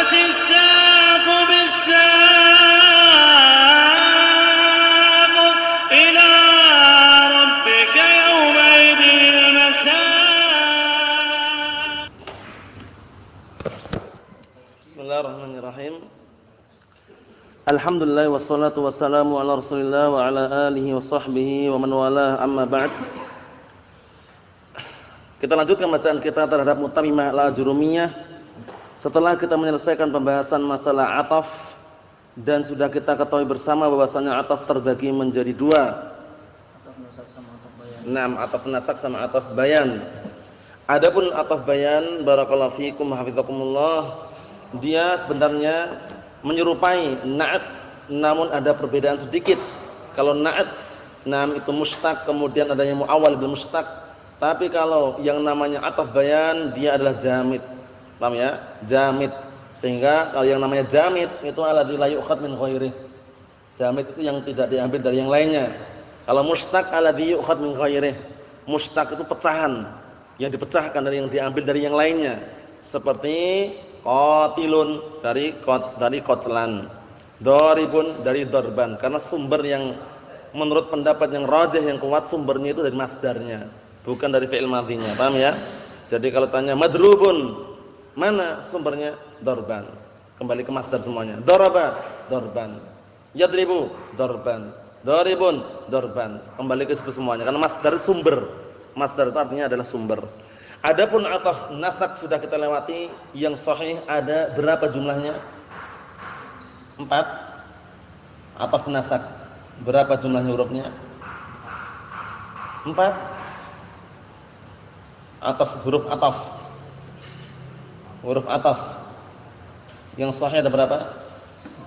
والتفت الساق بالساق إلى ربك يومئذ المساق. Bismillahirrahmanirrahim. Alhamdulillah wassalatu wassalamu ala Rasulillah wa ala alihi wa sahbihi wa man walah, amma ba'd. Kita lanjutkan bacaan kita terhadap Mutamimah al-Ajurumiyah setelah kita menyelesaikan pembahasan masalah ataf dan sudah kita ketahui bersama bahwasanya ataf terbagi menjadi dua. Ataf nasak sama ataf bayan. Naam, ataf nasak sama ataf bayan. Adapun ataf bayan, barakallahu fikum hafizakumullah, dia sebenarnya menyerupai na'at, namun ada perbedaan sedikit. Kalau na'at, nam itu mustaq, kemudian adanya muawwal bil mustaq. Tapi kalau yang namanya ataf bayan, dia adalah jamid. Paham ya? Jamid. Sehingga kalau yang namanya jamid itu alladzi la yu'khad min ghairihi. Jamid itu yang tidak diambil dari yang lainnya. Kalau mustaq alladzi yu'khad min ghairihi. Mustaq itu pecahan, yang dipecahkan dari yang diambil dari yang lainnya. Seperti qatilun dari qatlan, daribun dari darban, karena sumber yang menurut pendapat yang rajih yang kuat sumbernya itu dari masdarnya, bukan dari fi'il madhinya. Paham ya? Jadi kalau tanya madrubun, mana sumbernya? Darban. Kembali ke masdar semuanya. Daraba, darban. Yadribu, darban. Daribun, darban. Kembali ke situ semuanya karena masdar sumber. Masdar itu artinya adalah sumber. Adapun ataf nasak sudah kita lewati, yang sahih ada berapa jumlahnya? 4. Ataf nasak berapa jumlahnya hurufnya? 4. Ataf, huruf ataf. Huruf ataf. Yang sahih ada berapa?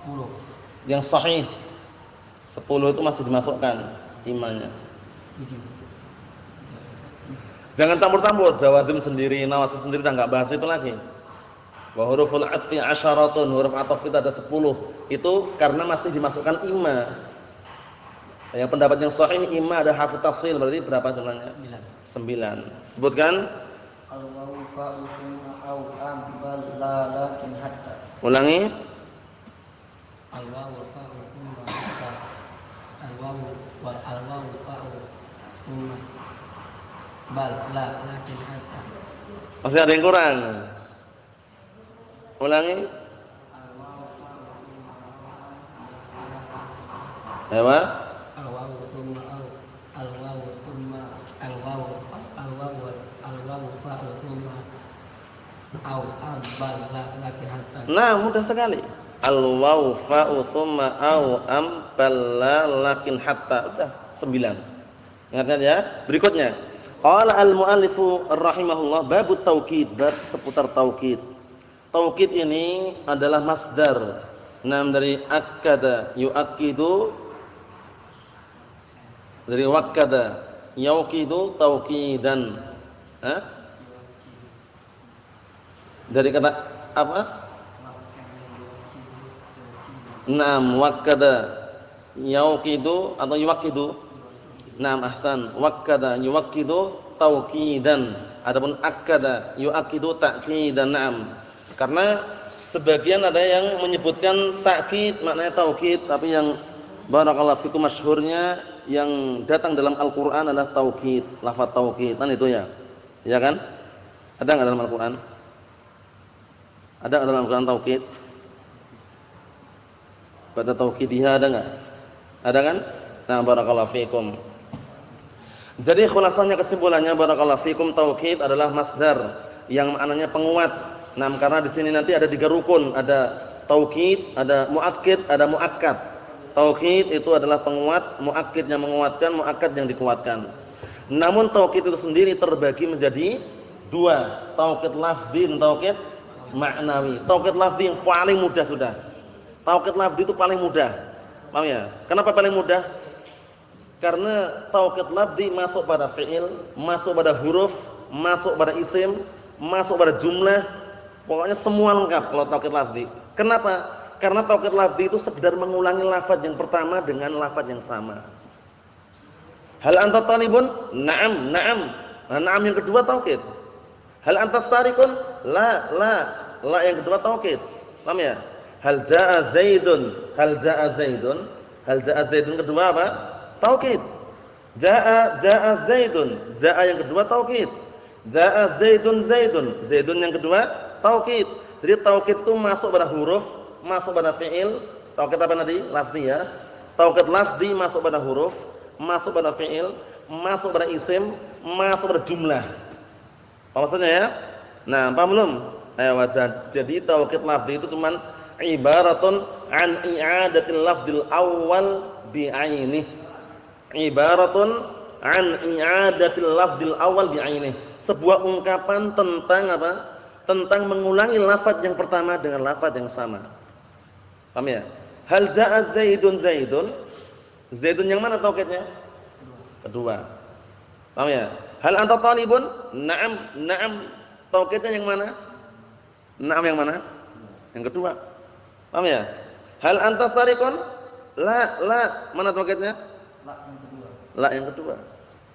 10. Yang sahih 10 itu masih dimasukkan imannya. 7. Jangan campur-campur, jawazim sendiri, nawasib sendiri, dah enggak bahas itu lagi. Wa huruful atfi 'asharatun, huruf ataf kita ada 10. Itu karena masih dimasukkan imma. Yang pendapat yang sahih imma ada harfu tafsil, berarti berapa jumlahnya? 9. Sebutkan. Al-wawu fa'u thumma au am bal la lakin hatta. Ulangi. Al-wawu fa'u thumma hatta. Al-wawu wal al-wawu fa'u thumma bal la lakin hatta. Masih ada yang kurang. Ulangi. Ewa. Al-wawu thumma au al-wawu thumma al-wawu fa'u thumma au am bal la lakin hatta. Nah, mudah sekali. Al-wawu fa'u thumma au am bal la lakin hatta. Udah 9. Ingat ya? Berikutnya. Qala al-mu'allifu rahimahullah babut taukid, bab seputar taukid. Taukid ini adalah masdar. Nam dari akkada yu'akkidu, dari wakkada yauqidu taukidan. Dari kata apa? Naam, wakkada yauqidu atau yuwakkidu. Naam, ahsan. Wakkada yuwakkidu taukidan. Adapun akkada yu'akkidu ta'kidan. Naam. Karena sebagian ada yang menyebutkan ta'kid maknanya taukid, tapi yang barakallahu fikum masyhurnya yang datang dalam Al-Qur'an adalah taukid, lafaz taukid. Kan itu ya? Ya kan? Ada enggak dalam Al-Qur'an? Ada enggak dalam Al-Qur'an taukid? Kata taukidiha ada enggak? Ada kan? Nah, barakallahu fikum. Jadi khulasanya, kesimpulannya, barakallahu fikum, taukid adalah masdar yang maknanya penguat. Nah, karena di sini nanti ada 3 rukun, ada taukid, ada muakkid, ada muakkad. Taukid itu adalah penguat, muakkid yang menguatkan, muakkad yang dikuatkan. Namun taukid itu sendiri terbagi menjadi 2, taukid lafzi dan taukid maknawi. Taukid lafzi yang paling mudah sudah. Taukid lafzi itu paling mudah. Paham ya? Kenapa paling mudah? Karena taukid lafzi masuk pada fi'il, masuk pada huruf, masuk pada isim, masuk pada jumlah, pokoknya semua lengkap kalau taukid lafzi. Kenapa? Karena taukid lafzi itu sekedar mengulangi lafaz yang pertama dengan lafaz yang sama. Hal anta talibun? Na'am, na'am. Nah, na'am yang kedua taukid. Hal anta sarikun? La, la. La yang kedua taukid. Paham ya? Hal jaa Zaidun, hal jaa Zaidun, hal jaa Zaidun kedua apa? Taukid. Jaa Zaidun, jaa yang kedua taukid. Jaa Zaidun Zaidun, Zaidun yang kedua taukid. Jadi taukid itu masuk pada huruf, masuk pada fiil. Taukid apa nanti? Lafzi ya. Taukid lafzi masuk pada huruf, masuk pada fiil, masuk pada isim, masuk pada jumlah. Apa maksudnya ya? Nah, paham belum? Ayo wazan. Jadi taukid lafzi itu cuman ibaratun an i'adatil lafzil awal bi'ainih. Ibaratun an i'adatil lafzil awal bi'ainih. Sebuah ungkapan tentang apa? Tentang mengulangi lafaz yang pertama dengan lafaz yang sama. Paham ya? Hal jaa Zaidun Zaidun. Zaidun yang mana taukidnya? Kedua. Paham ya? Hal anta talibun? Na'am, na'am. Taukidnya yang mana? Na'am yang mana? Yang kedua. Paham ya? Hal anta sariqun? La, la. Mana taukidnya? La yang kedua. La yang kedua.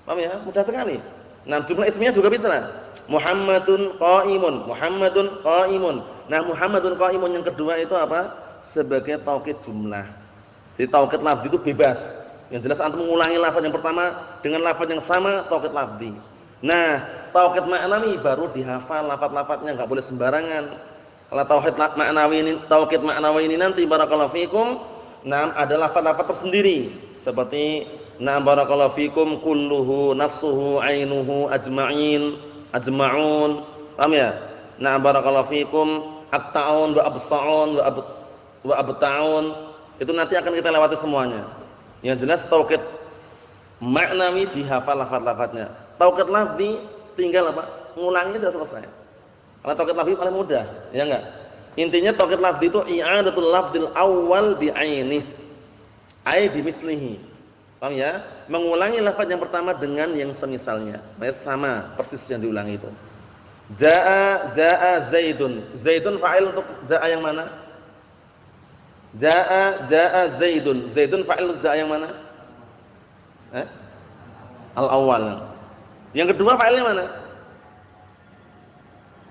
Paham ya? Mudah sekali. Nah, jumlah ismiyah juga bisa lah. Muhammadun qaimun, Muhammadun qaimun. Nah, Muhammadun qaimun yang kedua itu apa? Sebagai taukid jumlah. Jadi taukid lafzi itu bebas. Yang jelas antum mengulangi lafaz yang pertama dengan lafaz yang sama, taukid lafzi. Nah, taukid ma'nawi baru dihafal lafaz-lafaznya, enggak boleh sembarangan. Kalau taukid ma'nawi ini nanti barakallahu fikum, nah ada lafaz-lafaz tersendiri seperti na barakallahu fikum kulluhu nafsuhu ainuhu ajma'in ajma'un. Paham ya? Na barakallahu fikum at-ta'un wa absa'un wa abta'un. Itu nanti akan kita lewati semuanya. Yang jelas taukid ma'nawi dihafal lafaz-lafaznya. Taukid lafzi tinggal apa? Ngulangi sudah selesai. Karena taukid lafzi paling mudah, ya enggak? Intinya taukid lafzi itu i'adatul lafzil awwal bi'ainih. Ai bimislihi. Paham ya? Mengulangi lafaz yang pertama dengan yang semisalnya. Maksudnya sama, persis yang diulangi itu. Jaa Zaidun. Zaidun fa'il untuk jaa yang mana? Jaa Zaidun. Zaidun fa'il untuk jaa yang mana? Al-awwal. Yang kedua fa'ilnya mana?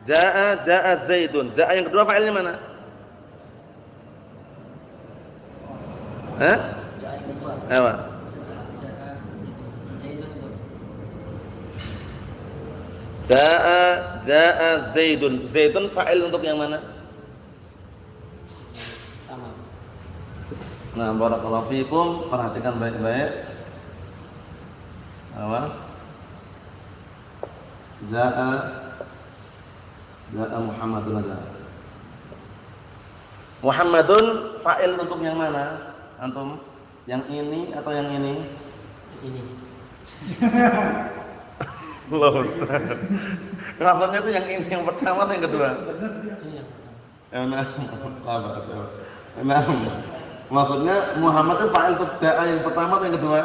Jaa Zaidun. Jaa yang kedua fa'ilnya mana? Jaa yang kedua. Apa? Jaa Zaidun. Zaidun fa'il untuk yang mana? Sama. Nah, barakallahu fikum, perhatikan baik-baik. Apa? Jaa Muhammadun ada. Muhammadun fa'il untuk yang mana? Antum? Yang ini atau yang ini? Ini. Loh, Ustaz. Maksudnya itu yang ini yang pertama atau yang kedua? Ini yang pertama. Nah, maksudnya Muhammad itu fa'il untuk jaa yang pertama atau yang kedua?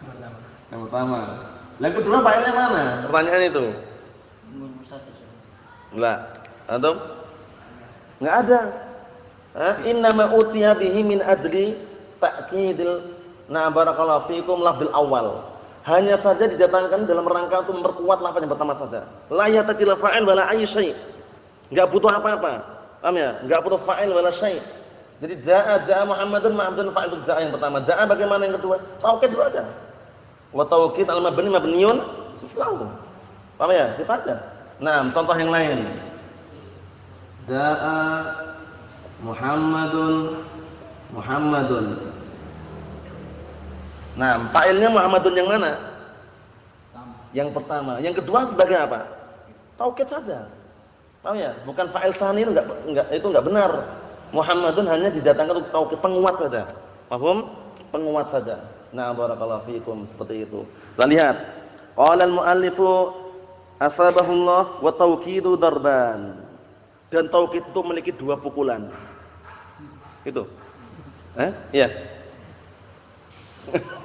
Pertama. Yang pertama. Yang kedua fa'ilnya mana? Pertanyaan itu. Enggak. Antum? Enggak ada. Innama utiya bihi min ajli ta'kidil na barakallahu fikum lafdzil awal. Hanya saja didatangkan dalam rangka untuk memperkuat lafaz yang pertama saja. La yatajil fa'il wala ayy syai'. Enggak butuh apa-apa. Paham ya? Enggak butuh fa'il wala syai'. Jadi jaa Muhammadun fa'il untuk jaa yang pertama. Jaa bagaimana yang kedua? Taukid dulu aja. Wa taukid al-mabni mabniun selalu. Paham ya? Kita aja. Nah, contoh yang lain. Jaa Muhammadun. Nah, fa'ilnya Muhammadun yang mana? Yang pertama. Yang kedua sebagai apa? Taukid saja. Paham ya? Bukan fa'il tsani, itu enggak benar. Muhammadun hanya didatangkan untuk taukid, penguat saja. Paham? Penguat saja. Nah, barakallahu fikum, seperti itu. Kita lihat. Qala al-muallifu asabahullah wa taukidu darban. Dan taukid itu memiliki dua pukulan. Itu. Iya.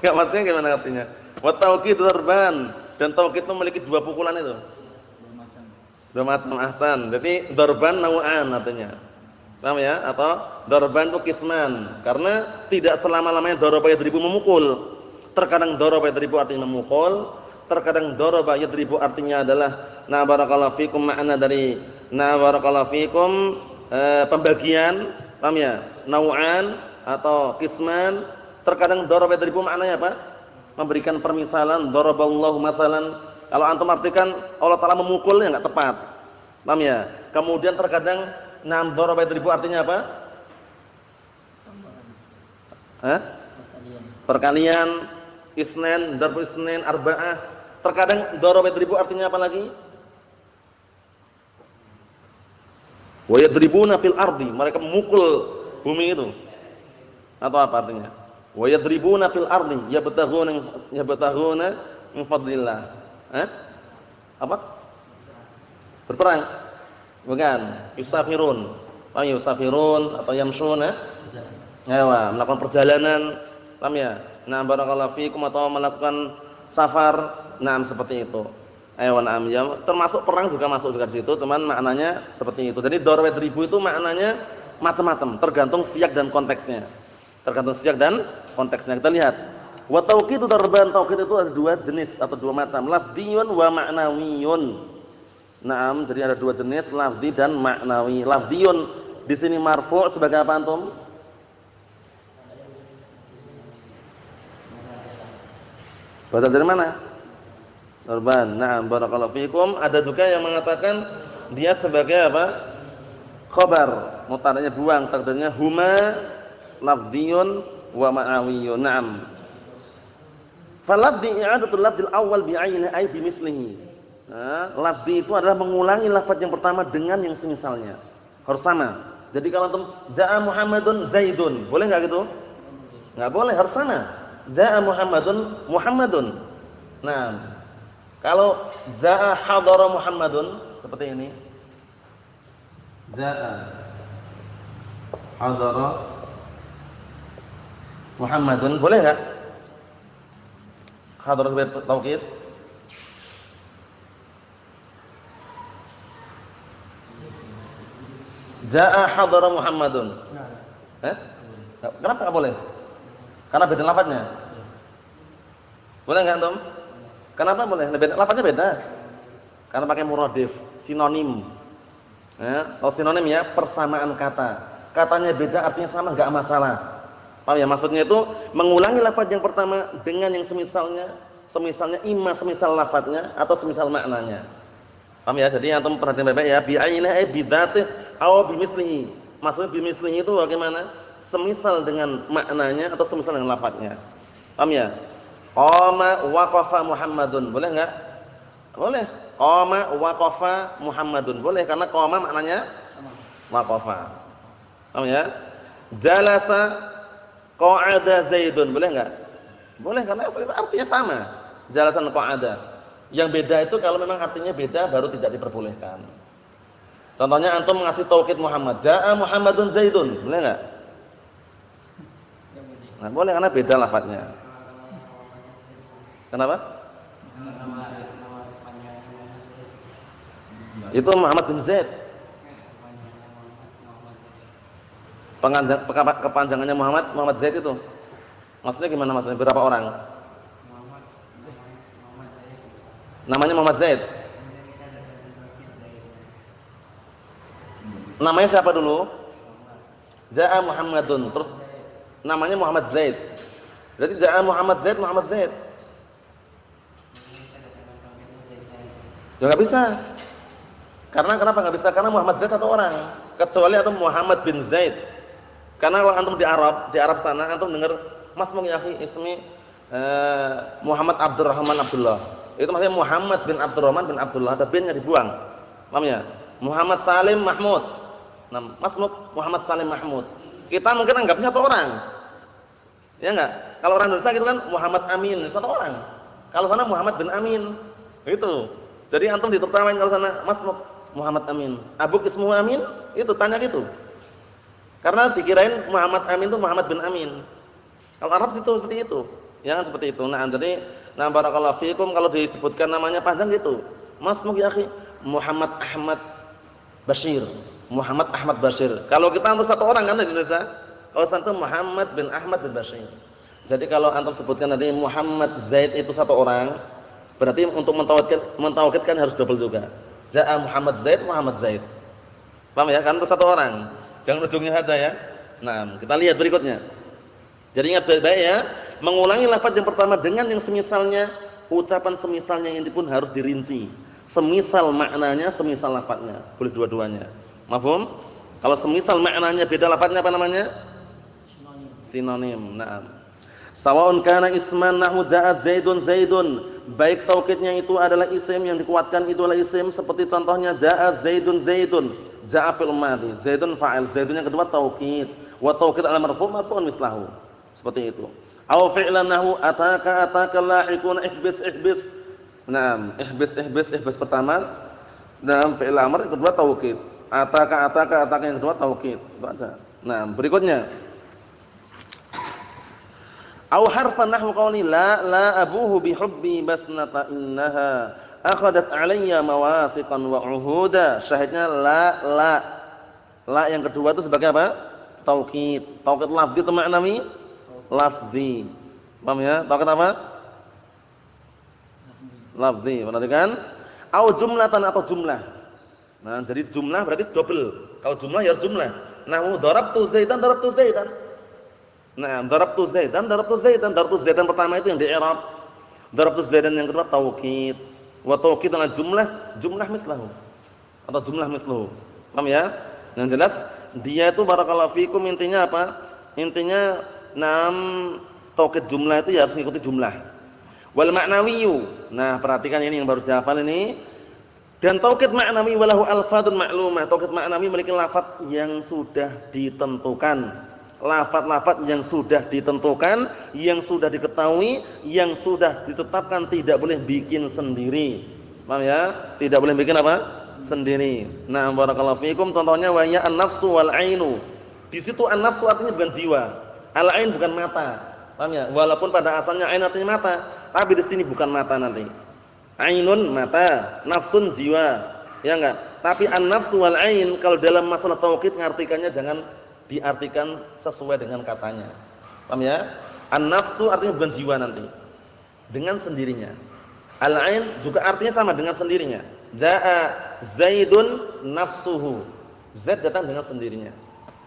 Enggak maksudnya gimana artinya? Wa taukidu darban. Dan taukid itu memiliki dua pukulan itu. Dua macam ahsan. Jadi darban nau'an artinya. Paham ya? Atau darban itu qisman. Karena tidak selama-lamanya daraba yadribu memukul. Terkadang daraba yadribu artinya memukul, terkadang daraba yadribu artinya adalah na barakallahu fikum, makna dari na barakallahu fikum pembagian, paham ya? Nau'an atau qisman. Terkadang daraba yadribu maknanya apa? Memberikan permisalan, daraballahu masalan. Kalau antum artikan Allah Taala memukulnya enggak tepat. Paham ya? Kemudian terkadang daraba yadribu artinya apa? Perkalian, isnan, darbu isnan, arba'ah. Terkadang daraba yadribu artinya apa lagi? Wa yadribuna fil ardi, mereka memukul bumi itu. Atau apa artinya? Wa yadribuna fil ardi yabtaghuna min fadlillah. Apa? Berperang. Bukan, yusafirun. Paham ya, yusafirun atau yamshuna? Ayo, melakukan perjalanan. Paham ya? Nah, barakallahu fikum, atau melakukan safar. Nah, seperti itu. Ayo, na'am ya. Termasuk perang juga masuk juga di situ, cuman maknanya seperti itu. Jadi daraba yadribu itu maknanya macam-macam, tergantung siyak dan konteksnya. Tergantung siyak dan konteksnya. Kita lihat. Wa tauqitu darban, tauqid itu ada dua jenis atau dua macam, lafdhiyun wa ma'nawiyun. Naam, jadi ada dua jenis, lafdhi dan ma'nawi. Lafdhiyun di sini marfu' sebagai apa antum? Berasal dari mana? Darban. Naam, barakallahu fikum. Ada juga yang mengatakan dia sebagai apa? Khabar. Mubtada'nya buang, takdirnya huma lafdhiyun wa ma'nawiyun. Naam. Falafdhi i'adatul lafdzil awwal bi'aynihi ay bimislihi. Lafdhi itu adalah mengulangi lafaz yang pertama dengan yang semisalnya. Harus sama. Jadi kalau antum jaa Muhammadun Zaidun, boleh enggak gitu? Enggak boleh, harus sama. Jaa Muhammadun Muhammadun. Nah, kalau jaa hadara Muhammadun seperti ini. Jaa hadara Muhammadun, boleh enggak? Hadara sebagai taukid. Jaa hadara Muhammadun. Kenapa enggak boleh? Karena beda lafadznya. Boleh enggak antum? Kenapa boleh? Lafadznya beda. Karena pakai muradif, sinonim. Kalau sinonim ya persamaan kata. Katanya beda artinya sama, enggak masalah. Paham ya? Maksudnya itu mengulangi lafaz yang pertama dengan yang semisalnya, semisal lafadznya atau semisal maknanya. Paham ya? Jadi antum perhatikan baik-baik ya, bi ainihi bi dzatihi aw bi mislihi. Maksudnya bi mislihi itu bagaimana? Semisal dengan maknanya atau semisal dengan lafadznya. Paham ya? Qama waqafa Muhammadun, boleh enggak? Boleh. Qama waqafa Muhammadun, boleh karena qama maknanya waqafa. Paham ya? Jalasa qa'ada Zaidun, boleh enggak? Boleh karena artinya sama. Jalasan qa'ada. Yang beda itu kalau memang artinya beda baru tidak diperbolehkan. Contohnya antum mengasih taukid Muhammad, jaa Muhammadun Zaidun, boleh enggak? Nah, boleh karena beda lafadznya. Kenapa? Itu Muhammad bin Zaid. Kepanjangannya Muhammad Zaid itu. Maksudnya gimana maksudnya? Berapa orang? Namanya Muhammad Zaid. Namanya siapa dulu? Jaa Muhammadun. Terus namanya Muhammad Zaid. Berarti jaa Muhammad Zaid, Muhammad Zaid. Ya enggak bisa. Karena kenapa enggak bisa? Karena Muhammad Zaid satu orang. Kecuali atau Muhammad bin Zaid. Karena kalau antum di Arab sana antum dengar masmuk ya akhi ismi Muhammad Abdurrahman Abdullah. Itu maksudnya Muhammad bin Abdurrahman bin Abdullah, ada binnya dibuang. Paham ya? Muhammad Salim Mahmud. Nah, masmuk Muhammad Salim Mahmud. Kita mungkin anggapnya satu orang. Ya enggak? Kalau orang Indonesia gitu kan Muhammad Amin, satu orang. Kalau sana Muhammad bin Amin. Gitu. Jadi antum ditertawain kalau sana masmuk Muhammad Amin. Abuk ismuhu Amin? Itu tanya gitu. Karena dikirain Muhammad Amin itu Muhammad bin Amin. Kalau Arab itu seperti itu. Jangan seperti itu. Nah, jadi barakallahu fikum kalau disebutkan namanya panjang gitu. Masmuk ya akhi Muhammad Ahmad Bashir. Muhammad Ahmad Bashir. Kalau kita antum satu orang kan di Indonesia. Kalau antum Muhammad bin Ahmad bin Bashir. Jadi kalau antum sebutkan nanti Muhammad Zaid itu satu orang, berarti untuk mentauhidkan harus double juga. Jaa Muhammad Zaid, Muhammad Zaid. Paham ya? Kan untuk satu orang. Jangan ujungnya saja ya. Nah, kita lihat berikutnya. Jadi ingat baik-baik ya, mengulangi lafaz yang pertama dengan yang semisalnya, ucapan semisalnya ini pun harus dirinci. Semisal maknanya, semisal lafaznya. Boleh dua-duanya. Mafhum? Kalau semisal maknanya beda lafaznya apa namanya? Sinonim. Naam. Sawa'un kana isman nahwu ja'a Zaidun Zaidun. Baik taukidnya itu adalah isim yang dikuatkan itu adalah isim seperti contohnya ja'a Zaidun Zaidun. Ja'a fil madhi, Zaidun fa'il. Zaidun yang kedua taukid. Wa taukid ala marfu'un mislahu. Seperti itu. Aw fi'lan nahwu ataka lahiqun ihbis. Naam, ihbis pertama. Naam fi'il amr yang kedua taukid. Ataka yang kedua taukid. Itu aja. Nah, berikutnya. Aw harfan nahwu qawli la abuhu bihubbi basnata innaha akhadat alayya mawasiqan wa uhuda. Syahidnya la. La yang kedua itu sebagai apa? Taukid. Taukid lafzi atau ma'nawi? Lafzi. Paham ya? Taukid apa? Lafzi. Perhatikan. Aw jumlatan atau jumlah. Nah, jadi jumlah berarti double. Kalau jumlah ya harus jumlah. Nahwu darabtu Zaidan. Nah, darabtu Zaidan pertama itu yang di i'rab. Darabtu Zaidan yang kedua taukid. Wa taukid adalah jumlah mislahu atau jumlah misluhu. Paham ya? Yang jelas dia itu barakallahu fikum intinya apa? Intinya taukid jumlah itu ya harus mengikuti jumlah. Wal ma'nawiyyu. Nah, perhatikan ini yang baru dihafal ini. Dan taukid ma'nawi walahu alfadun ma'lumah. Taukid ma'nawi memiliki lafaz yang sudah ditentukan. Lafaz-lafaz yang sudah ditentukan, yang sudah diketahui, yang sudah ditetapkan, tidak boleh bikin sendiri. Paham ya? Tidak boleh bikin apa? Sendiri. Nah, barakallahu fikum contohnya wa ya an-nafsu wal 'ainu. Di situ an-nafsu artinya bukan jiwa. Al-'ain bukan mata. Paham ya? Walaupun pada asalnya 'ain artinya mata, tapi di sini bukan mata nanti. 'Ainun mata, nafsun jiwa. Ya enggak? Tapi an-nafsu wal 'ain kalau dalam masalah taukid ngartikannya jangan diartikan sesuai dengan katanya. Paham ya? An-nafsu artinya bukan jiwa nanti. Dengan sendirinya. Al-'ain juga artinya sama dengan sendirinya. Ja'a Zaidun nafsuhu. Zaid datang dengan sendirinya.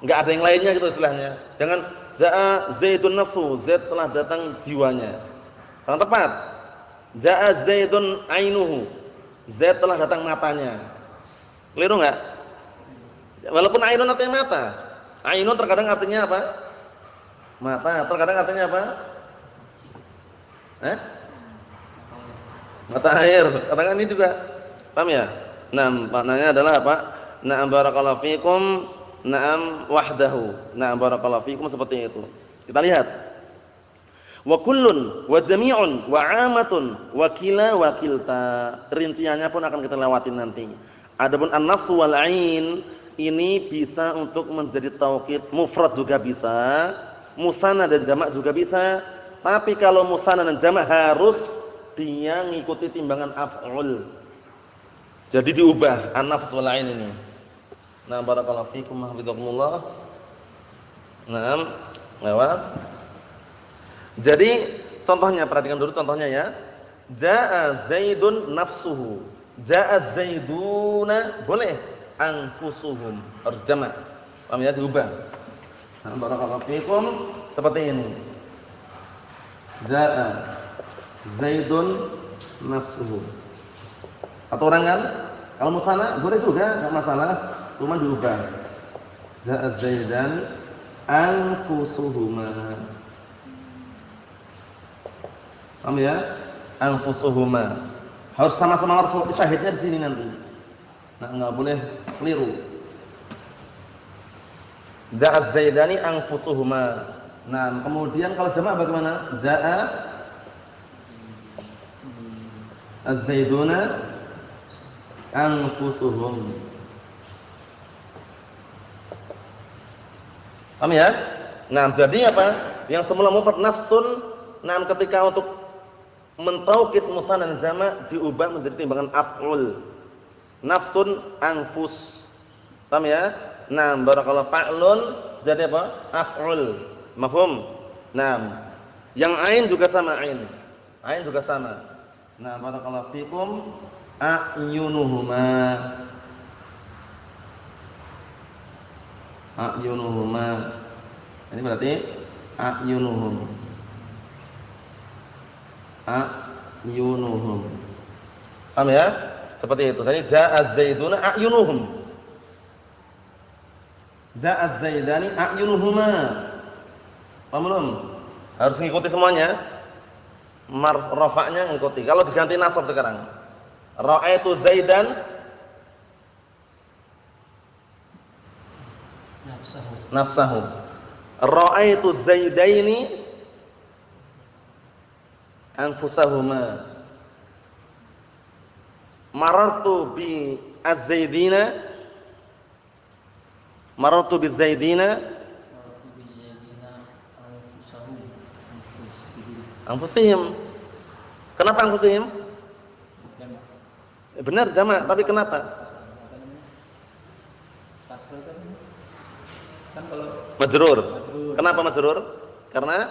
Enggak ada yang lainnya gitu istilahnya. Jangan ja'a Zaidun nafsuhu, Zaid telah datang jiwanya. Yang tepat. Ja'a Zaidun 'ainuhu. Zaid telah datang matanya. Keliru enggak? Walaupun 'ainun artinya mata. Ainun terkadang artinya apa? Mata. Terkadang artinya apa? Mata air. Katakan ini juga. Paham ya? Naam, maknanya adalah apa? Na'am barakallahu fikum, na'am wahdahu. Na'am barakallahu fikum seperti itu. Kita lihat. Wa kullun wa jami'un wa 'amatun wa kila wa kilta. Rinciannya pun akan kita lewatin nanti. Adapun an-nafsu wal 'ain ini bisa untuk menjadi taukid mufrad juga bisa, musanna dan jamak juga bisa. Tapi kalau musanna dan jamak harus dia ngikuti timbangan af'ul. Jadi diubah an-nafs wal 'ain ini. Nah, barakallahu fikum hafizakumullah. Naam, lewat. Jadi contohnya perhatikan dulu contohnya ya. Ja'a Zaidun nafsuhu. Ja'a Zaiduna boleh. Anfusuhum harus jamak. Paham ya? Diubah. Nah, barakallahu fikum seperti ini. Ja'a Zaidun nafsuhu. Satu orang kan? Kalau musanna boleh juga, enggak masalah, cuma diubah. Ja'a Zaidan anfusuhuma. Paham ya? Anfusuhuma. Harus sama-sama marfu. Syahidnya di sini nanti. Nah, enggak boleh keliru. Ja'a Zaidani anfusuhuma. Nah, kemudian kalau jamak bagaimana? Ja'a Az-Zaiduna anfusuhum. Paham ya? Nah, jadi apa? Yang semula mufrad nafsun, nah ketika untuk mentaukid musanna dan jamak diubah menjadi timbangan af'ul. Nafsun anfus. Paham ya? Nah, barakallahu fa'lun jadi apa? Af'ul. Mafhum? Nah, yang ain juga sama ain. Ain juga sama. Nah, barakallahu fikum a'yunuhuma. a'yunuhuma. Ini berarti a'yunuhum. A'yunuhum. Paham ya? Seperti itu. Jadi ja'az zaiduna a'yunuhum. Ja'az zaidani a'yunuhuma. Paham belum? Harus ngikuti semuanya. Rafa'nya ngikuti. Kalau diganti nasab sekarang. Ra'aitu Zaidan nafsahu. Ra'aitu Zaidaini anfusahuma. Marartu bi az-Zaidina. Marartu bi Zaidina anfusihim. Kenapa anfusihim? Benar jamak, tapi kenapa? Kan kalau majrur. Kenapa majrur? Karena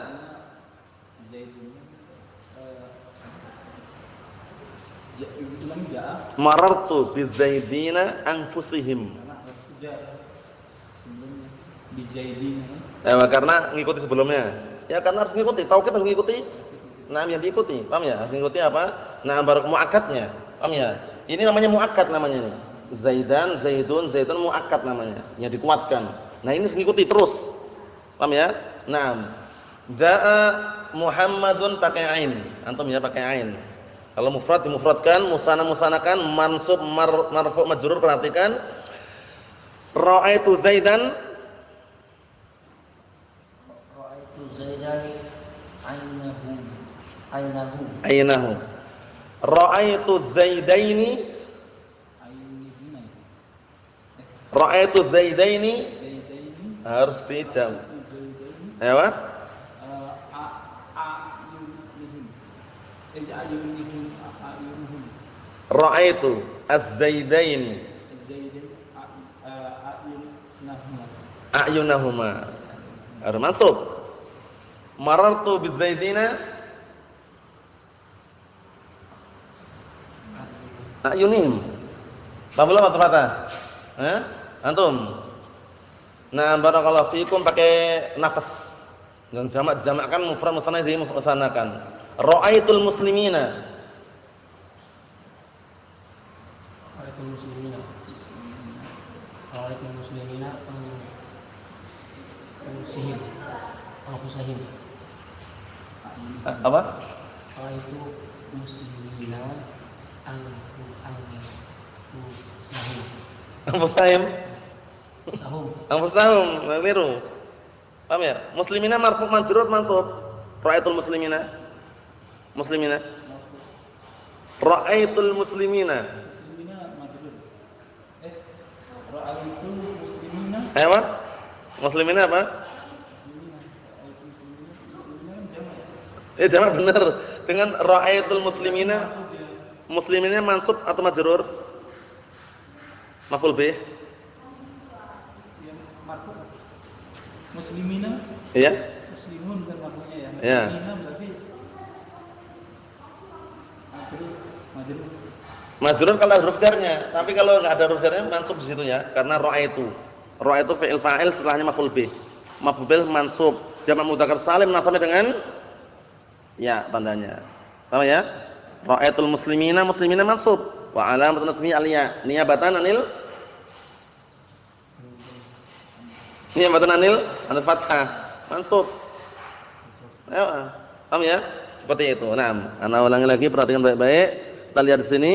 marartu bi Zaidina anfusihim. Ya, karena ngikuti sebelumnya. Ya karena harus ngikuti, taukid harus ngikuti. Nah, yang diikuti, paham ya? Harus ngikuti apa? Nah, baru muakkadnya. Paham ya? Ini namanya muakkad namanya ini. Zaidan, Zaidun, Zaidun muakkad namanya, yang dikuatkan. Nah, ini harus ngikuti terus. Paham ya? Naam. Jaa Muhammadun pakai ain. Antum ya pakai ain. Kalau mufrad dimufradkan, musanna musanakan, mansub marfu majrur, perhatikan. Ra'aitu Zaidan ainahu. Ra'aitu Zaidaini Ra'aitu Zaidaini harus dijam. Ya, Pak? Ra'aitu az-Zaidaini a'yunahuma. Harus mansub. Marartu biz-Zaidina a'yunihim. Paham belum atau patah? Antum. Nah, barakallahu fikum pakai nafas. Yang jamak dijamakkan, mufrad musanna dimusanakan. Ra'aitul muslimina. Ra'aitul muslimina. Ra'aitul muslimina anfusihim. Anfusihim. Apa? Ra'aitu muslimina Anfusahum. Anfusahum, keliru. Paham ya? Muslimina marfu majrur mansub. Ra'aitul muslimina. Muslimina. Ra'aitul muslimina. Ra'aitul muslimina. Apa? Muslimina apa? Jamak benar. Dengan ra'aitul muslimina. Musliminnya mansub atau majrur? Maf'ul bih. Muslimina. Iya. Muslimun kan maknanya ya. Iya. Muslimina berarti majrur. Majrur kalau huruf jarnya, tapi kalau enggak ada huruf jarnya mansub di situ ya, karena ra'aitu. Ra'aitu fi'il fa'il setelahnya maf'ul bih. Maf'ul bih mansub. Jamak mudzakkar salim nasabnya dengan ya tandanya. Paham ya? Ra'aitul muslimina, muslimina mansub. Wa alamatun nasbihi al-ya, niyabatan anil fathah, mansub. Ayo, paham ya? Seperti itu. Naam, ana ulangi lagi, perhatikan baik-baik. Kita lihat di sini.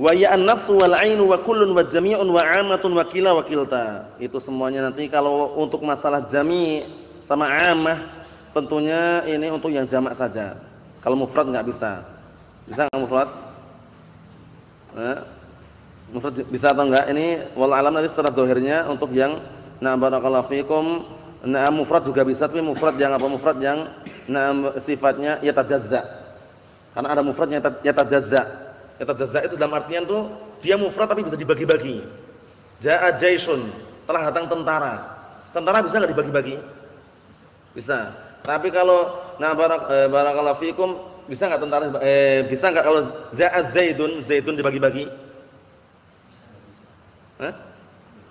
Wa ya an-nafsu wal 'ainu wa kullun wa jami'un wa 'amatun wa kila wa kilta. Itu semuanya nanti kalau untuk masalah jami' sama 'amah tentunya ini untuk yang jamak saja. Kalau mufrad enggak bisa. Bisa enggak mufrad? Mufrad bisa atau enggak? Ini wallahu alam nanti secara zahirnya untuk yang barakallahu fikum. Mufrad juga bisa, tapi mufrad yang apa? Mufrad yang sifatnya yatajazza. Karena ada mufrad yang yatajazza. Yatajazza itu dalam artian tuh dia mufrad tapi bisa dibagi-bagi. Ja'a jaisun, telah datang tentara. Tentara bisa enggak dibagi-bagi? Bisa. Tapi kalau barakallahu fikum bisa enggak tentara bisa enggak kalau ja'a Zaidun, Zaidun dibagi-bagi?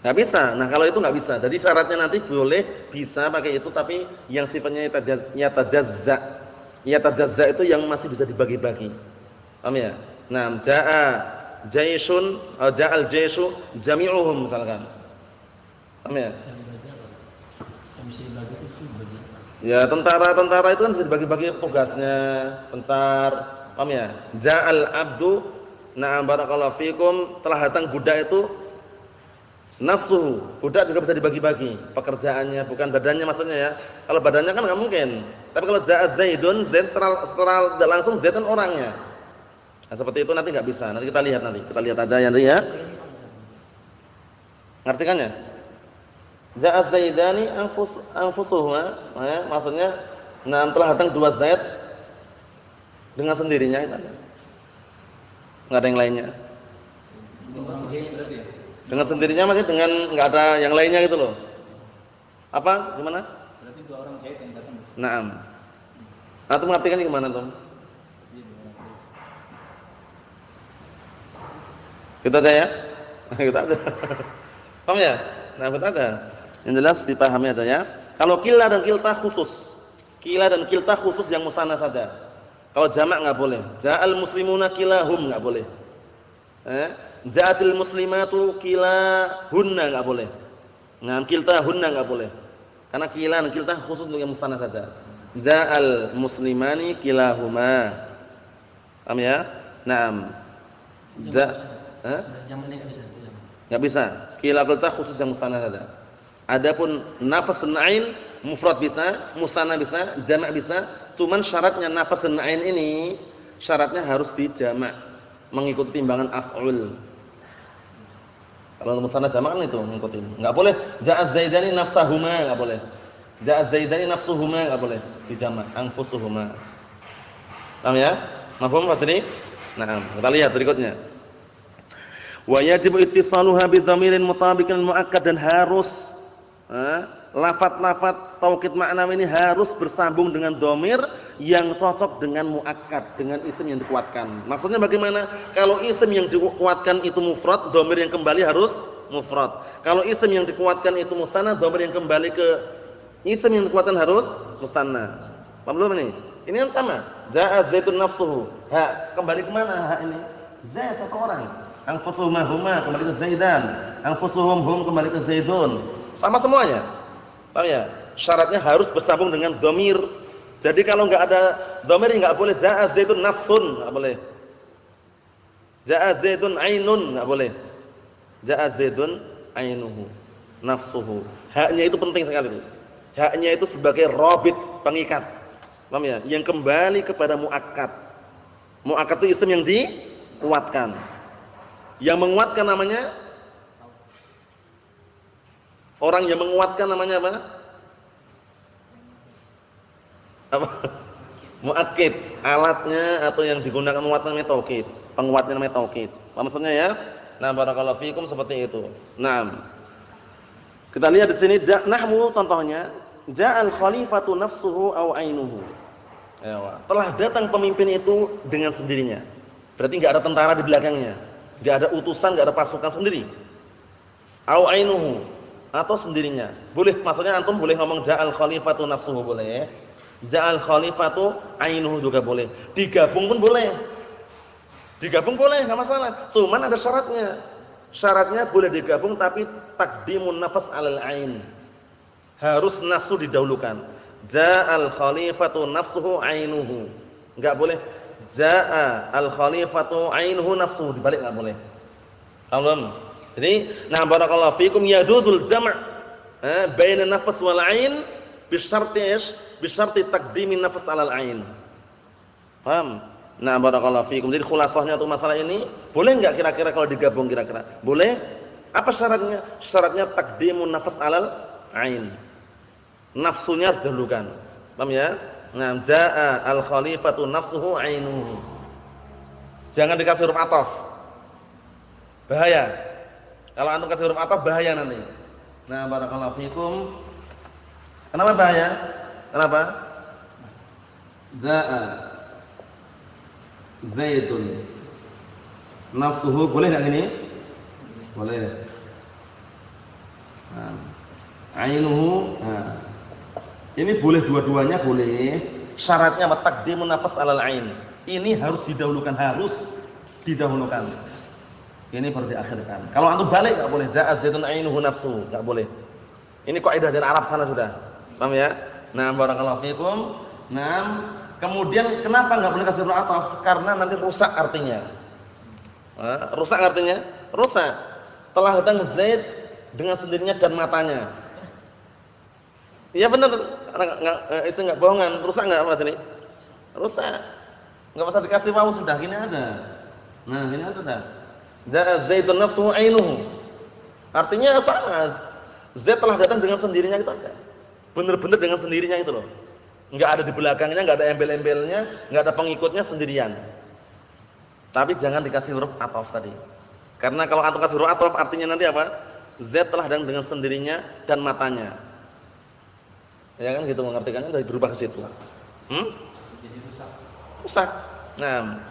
Nggak bisa. Nah, kalau itu nggak bisa. Jadi syaratnya nanti boleh bisa pakai itu, tapi yang sifatnya yatajazza. Yatajazza itu yang masih bisa dibagi-bagi. Paham ya? Nah, jaisun, ja'al jaisu jami'uhum misalkan. Paham ya? Yang bisa dibagi itu bagi. Ya, tentara itu kan bisa dibagi-bagi tugasnya, pencar. Paham ya? Ja'al abdu, na'am barakallahu fikum, telah datang budak itu nafsuhu. Budak juga bisa dibagi-bagi pekerjaannya, bukan badannya maksudnya ya. Kalau badannya kan enggak mungkin. Tapi kalau ja'a Zaidun, Zaid secara tidak langsung Zaid kan orangnya. Nah, seperti itu nanti enggak bisa. Nanti kita lihat nanti. Kita lihat aja ya nanti ya. Ngartikannya? Ja'a Zaidani anfusuhuma, ya, maksudnya nah telah datang dua Zaid dengan sendirinya itu aja. Enggak ada yang lainnya. Berarti ya? Dengan sendirinya maksudnya dengan enggak ada yang lainnya gitu loh. Apa? Gimana? Berarti 2 orang jahit yang datang. Naam. Antum mengartikan gimana, Tom? Iya, 2 orang jahit. Kita aja ya? Kita aja. Paham ya? Nah, kita aja. Yang jelas dipahami aja ya. Kalau kila dan kilta khusus. Kila dan kilta khusus yang musanna saja. Kalau jamak enggak boleh. Ja'al muslimuna kilahum enggak boleh. Ja'atil muslimatu kilahunna enggak boleh. Nah, kiltahunna enggak boleh. Karena kila dan kilta khusus untuk yang musanna saja. Ja'al muslimani kilahuma. Paham ya? Naam. Jamaknya enggak bisa. Enggak bisa. Kila kilta khusus yang musanna saja. Adapun nafas ain mufrad bisa, musanna bisa, jamak bisa. Cuman syaratnya nafas ain ini syaratnya harus dijamak, mengikuti timbangan af'ul. Kalau musanna jamak kan itu mengikuti. Enggak boleh ja'az zaidani nafsahuma, enggak boleh. Ja'az zaidani nafsuhuma, enggak boleh dijamak, anfusuhuma. Paham ya? Mafhum Fadli? Nah, kita lihat berikutnya. Wa yajibu ittisaluha bi dhamirin mutabiqin muakkad, dan harus lafaz-lafaz taukid makna ini harus bersambung dengan dhamir yang cocok dengan muakkad, dengan isim yang dikuatkan. Maksudnya bagaimana? Kalau isim yang dikuatkan itu mufrad, dhamir yang kembali harus mufrad. Kalau isim yang dikuatkan itu musanna, dhamir yang kembali ke isim yang dikuatkan harus musanna. Paham belum ini? Ini kan sama. Ja'a Zaidun nafsuhu. Ha, kembali ke mana ha ini? Zaid satu orang. Anfusuhuma huma kembali ke Zaidan. Anfusuhum hum kembali ke Zaidun. Sama semuanya. Paham ya? Syaratnya harus bersambung dengan dhamir. Jadi kalau enggak ada dhamir enggak boleh ja'a Zaidun nafsun, enggak boleh. Ja'a Zaidun ainun, enggak boleh. Ja'a Zaidun ainuhu, nafsuhu. Haknya itu penting sekali itu. Haknya itu sebagai rabit, pengikat. Paham ya? Yang kembali kepada muakkad. Muakkad itu isim yang dikuatkan. Yang menguatkan namanya, orang yang menguatkan namanya apa? Apa? Muakkid. Alatnya atau yang digunakan menguatkan namanya taukid. Penguatnya namanya taukid. Apa maksudnya ya? Nah, barakallahu fikum seperti itu. Naam. Kita lihat di sini nahwu contohnya, ja'al khalifatu nafsuhu aw ainuhu. Ya, telah datang pemimpin itu dengan sendirinya. Berarti enggak ada tentara di belakangnya. Enggak ada utusan, enggak ada pasukan sendiri. Aw ainuhu, atau sendirinya. Boleh, maksudnya antum boleh ngomong ja'al khalifatu nafsuhu boleh. Ja'al khalifatu ainuhu juga boleh. Digabung pun boleh. Digabung boleh, enggak masalah. Cuman ada syaratnya. Syaratnya boleh digabung tapi takdimun nafas 'alal ain. Harus nafsu didahulukan. Ja'al khalifatu nafsuhu ainuhu. Enggak boleh ja'a al khalifatu ainuhu nafsuhu, dibalik enggak boleh. Paham? Jadi, nah barakallahu fikum yajuzul jam' baina nafas wal ain bi syarti ish? Bi syarti taqdimin nafas 'alal ain. Paham? Nah barakallahu fikum. Jadi khulasahnya untuk masalah ini, boleh enggak kira-kira kalau digabung kira-kira? Boleh. Apa syaratnya? Syaratnya taqdimun nafas 'alal ain. Nafsunya didahulukan. Paham ya? Nah, jaa al khalifatu nafsuhu ainuhu. Jangan dikasih huruf athaf. Bahaya. Kalau antum kasih huruf athaf bahaya nanti. Nah, barakallahu fikum. Kenapa bahaya? Kenapa? Jaa Zaidun nafsuhu, boleh enggak gini? Boleh. Ainuhu. Nah. Ini boleh dua-duanya boleh. Syaratnya apa? Taqdimun nafas 'alal ain. Ini harus didahulukan, Ini baru diakhirkan. Kalau antum balik enggak boleh. Ja'a Zaidun ainuhu nafsu, enggak boleh. Ini kaidah dari Arab sana sudah. Paham ya? Nah, barakallahu fikum. Nah, kemudian kenapa enggak boleh kasih huruf ataf? Karena nanti rusak artinya. Rusak artinya? Rusak. Telah datang Zaid dengan sendirinya dan matanya. Iya benar, itu enggak bohongan. Rusak enggak apa sini? Rusak. Enggak usah dikasih wawu, sudah gini aja. Nah, gini aja sudah. Ja'a Zaidun nafsuhu ainuhu. Artinya sama. Zaid telah datang dengan sendirinya gitu aja. Benar-benar dengan sendirinya itu loh. Enggak ada di belakangnya, enggak ada embel-embelnya, enggak ada pengikutnya, sendirian. Tapi jangan dikasih huruf ataf tadi. Karena kalau antum kasih huruf ataf artinya nanti apa? Zaid telah datang dengan sendirinya dan matanya. Ya kan gitu mengartikannya dari berubah ke situ. Jadi Rusak. Nah,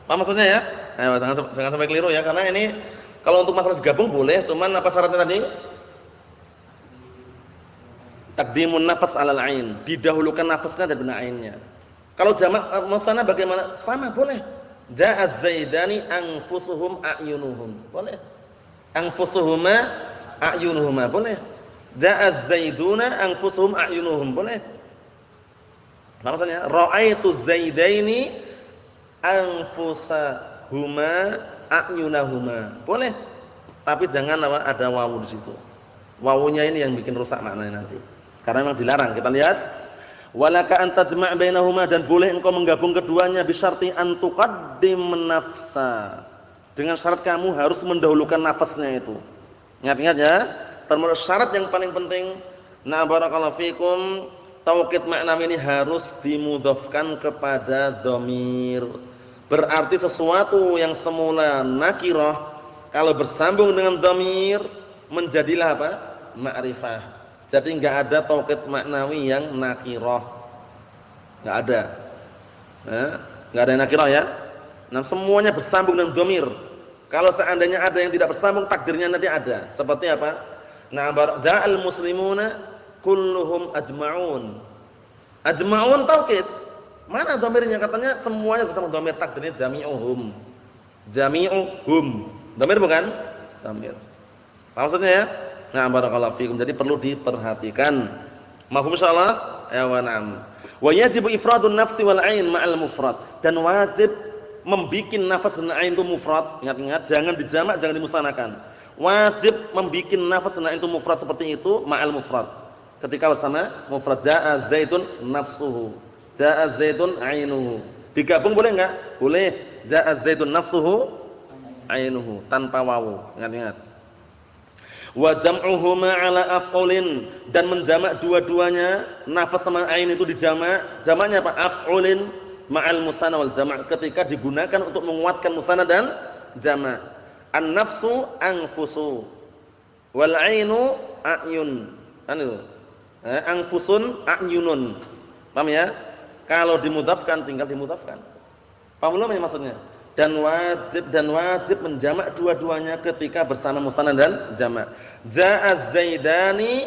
apa maksudnya ya? Nah, jangan sampai keliru ya, karena ini kalau untuk masalah digabung boleh, cuman apa syaratnya tadi? Taqdimun nafas 'alal ain, didahulukan nafasnya daripada ainnya. Kalau jamak musanna bagaimana? Sama boleh. Ja'a Zaidani anfusuhum a'yunuhum. Boleh. Anfusuhuma a'yunuhuma boleh. Ja'a Zaiduna anfusuhum a'yunuhum boleh. Maksudnya ra'aitu Zaidaini anfusahuma a'yunahuma. Boleh. Tapi jangan ada wawu di situ. Wawunya ini yang bikin rusak maknanya nanti. Karena memang dilarang. Kita lihat walaka an tajma' bainahuma, dan boleh engkau menggabung keduanya bisyarti an tuqaddim nafsa. Dengan syarat kamu harus mendahulukan nafasnya itu. Ingat-ingat ya. Termasuk syarat yang paling penting, na barakallahu fikum, taukid ma'nawi ini harus dimudhafkan kepada dhamir. Berarti sesuatu yang semula nakirah kalau bersambung dengan dhamir menjadilah apa? Ma'rifah. Jadi enggak ada taukid ma'nawi yang nakirah. Enggak ada. Enggak ada yang nakirah ya. Nah, semuanya bersambung dengan dhamir. Kalau seandainya ada yang tidak bersambung, takdirnya nanti ada. Seperti apa? Nah, ja'al muslimuna kulluhum ajma'un. Ajma'un taukid. Mana dhamirnya? Katanya semuanya bersama dhamir, takdirnya jami'uhum. Jami'uhum. Dhamir bukan? Dhamir. Maksudnya ya? Nah, barakallahu fikum. Jadi perlu diperhatikan. Mafhum insyaallah? Ya wa na'am. Wa yajibu ifradun nafsi wal 'ain ma'al mufrad. Dan wajib membikin nafas dan ain itu mufrad. Ingat-ingat, jangan dijamak, jangan dimusanakan. Wajib membikin nafas dan ain itu mufrad seperti itu ma'al mufrad. Ketika bersama mufrad, ja'a Zaidun nafsuhu, ja'a Zaidun ainuhu. Digabung boleh enggak? Boleh. Ja'a Zaidun nafsuhu ainuhu tanpa wawu. Ingat-ingat. Wa jam'uhuma 'ala af'ulin, dan menjamak dua-duanya nafas sama ain itu dijamak. Jamaknya apa? Af'ulin ma'al musanna wal jama', ketika digunakan untuk menguatkan musanna dan jama'. An-nafsu anfusu wal 'ainu a'yun. Kan itu. Anfusun a'yunun. Paham ya? Kalau dimudhafkan tinggal dimudhafkan. Paham belum ya maksudnya? Dan wajib menjamak dua-duanya ketika bersama musanna dan jama'. Ja'a Zaidani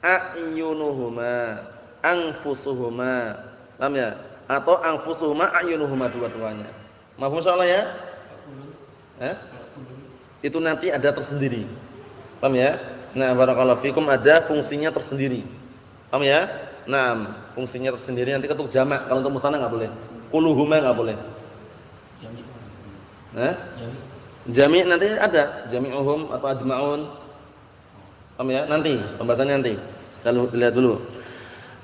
a'yunuhuma anfusuhuma. Paham ya? Atau anfusuhuma a'yunuhuma, dua-duanya. Mafhum insyaallah ya? Itu nanti ada tersendiri. Paham ya? Nah, barakallahu fikum, ada fungsinya tersendiri. Paham ya? Nah, fungsinya tersendiri nanti untuk jamak. Kalau untuk musanna enggak boleh. Quluhuma enggak boleh. Jami' nanti ada, jami'uhum atau ajma'un. Paham ya? Nanti, pembahasannya nanti. Kita lihat dulu.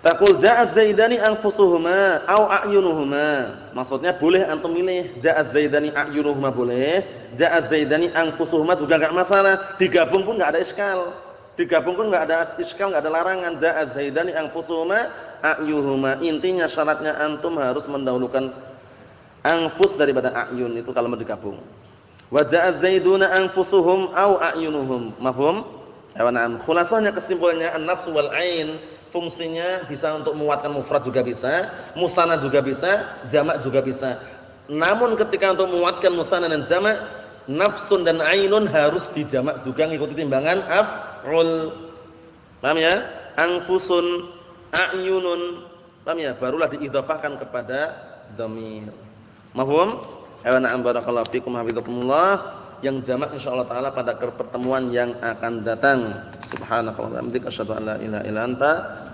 Taqul ja'a Zaidani anfusuhuma au a'yunuhuma. Maksudnya boleh antum milih ja'a Zaidani a'yunuhuma boleh, ja'a Zaidani anfusuhuma juga enggak masalah. Digabung pun enggak ada iskal. Digabung pun enggak ada iskal, enggak ada larangan. Ja'a Zaidani anfusuhuma a'yunuhuma. Intinya syaratnya antum harus mendahulukan anfus daripada a'yun, itu kalau mau digabung. Wa ja'a Zaiduna anfusuhum au a'yunuhum. Mafhum? Ya na'am. Khulasahnya, kesimpulannya, an-nafsu wal 'ain fungsinya bisa untuk menguatkan mufrad juga bisa, musanna juga bisa, jamak juga bisa. Namun ketika untuk menguatkan musanna dan jamak, nafsun dan ainun harus dijamak juga, ngikuti timbangan af'ul. Paham ya? Anfusun, a'yunun. Paham ya? Barulah diidhafahkan kepada dhamir. Mafhum? Na'am barakallahu fikum hafizakumullah. Yang jamak insyaallah taala pada pertemuan yang akan datang. Subhanakallahumma wa bihamdika asyhadu an la ilaha illa anta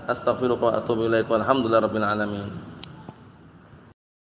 astaghfiruka wa atubu ilaik. Walhamdulillahirabbil alamin.